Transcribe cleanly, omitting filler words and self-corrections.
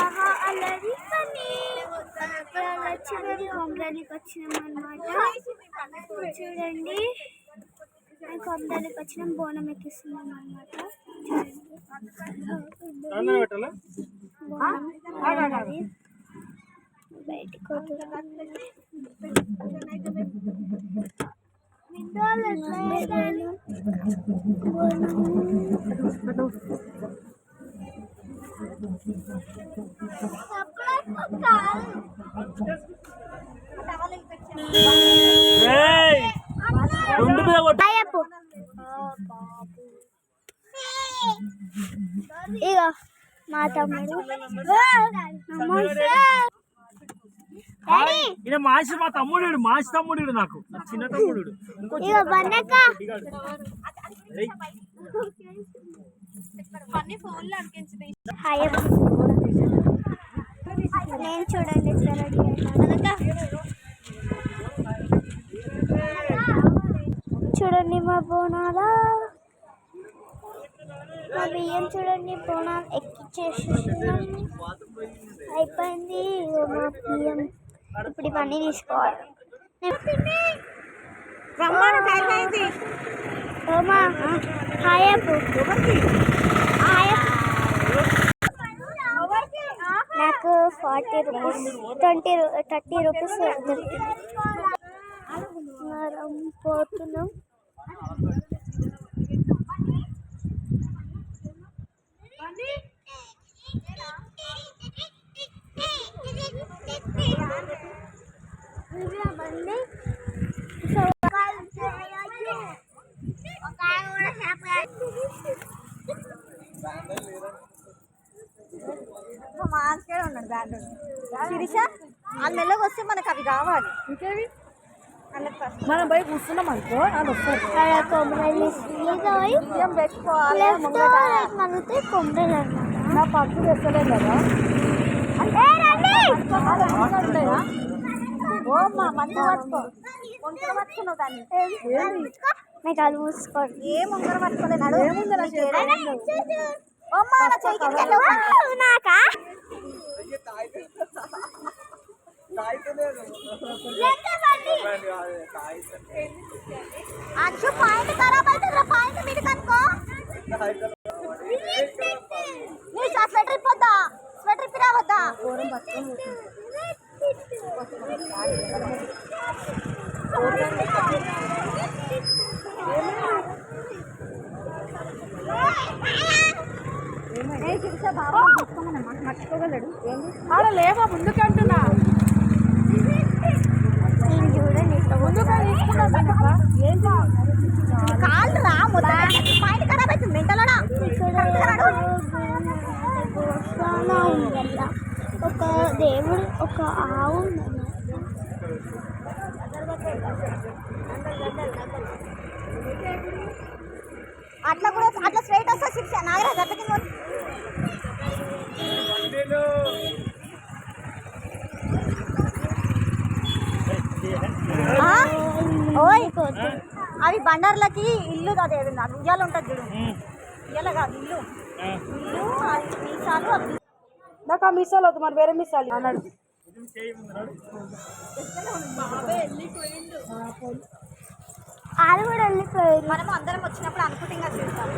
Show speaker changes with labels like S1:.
S1: ఆహా అల్లరి పని వచ్చి మేము కొమరానికి వచ్చినాం అనమాట. చూడండి కొమరానికి వచ్చినాం, బోనం ఎక్కిస్తున్నాం అనమాట. బయటికి ఇగో మా తమ్ముడు
S2: మాసి మా తమ్ముడు మాసి తమ్ముడు నాకు చిన్న తమ్ముడు.
S1: ఇగో బన్నక్క నేను చూడండి చూడండి మా బోనాలా, మా బియ్యం చూడండి బోనాలు ఎక్కిచ్చేసేసినాం, అయిపోయింది. మా బియ్యం ఇప్పుడు ఇవన్నీ తీసుకోవాలి. నాకు 40 రూపీస్ 30 రూపీస్ పోతున్నాం.
S3: శిరీష వాళ్ళ నెలకి వస్తే మనకు అవి కావాలి. ఇంకేవి మనం పోయి కూర్చున్నాం అనుకో వాళ్ళు వస్తారు. పెట్టుకోవాలి నా పప్పు తెస్తలేదు కదా. ఓ మా మంచి పట్టుకో వంకర పట్టుకున్నావు దాన్ని.
S1: కాలు మూసుకోండి.
S3: ఏం వంకర పట్టుకోలేదు. ఏముంది
S1: నాకా
S3: అచ్చు పాయింట్ ఖరాబ్ అవుతుంది. పాయింట్ మీరు కనుకో నీ స్వెటర్ ఇప్పొద్దా, స్వెటర్ ఇప్పి రావద్దా. మర్చిపోగలడు. అలా లేవా ముందుకంటున్నా. కాళ్ళు రా పాయింట్ ఖరాబ్ అవుతుంది. మెంటలోడా
S1: ఒక దేవుడు ఒక ఆవు
S3: అట్లా కూడా అట్లా స్ట్రైట్ వస్తా శిక్ష నాగరాజ్ అట్ల కింద ఓయ్ అవి బండార్లకి ఇల్లు అదే ఉయ్యాలు ఉంటుంది చూడు. ఉయ్యాల కాదు ఇల్లు. ఇల్లు మీసాలు నాకు ఆ మీసాలు వద్దు, మరి వేరే మీసాలు అన్నాడు.
S1: ఆడు కూడా వెళ్ళిపోయింది.
S3: మనం అందరం వచ్చినప్పుడు అనుకుంటే చేస్తాం.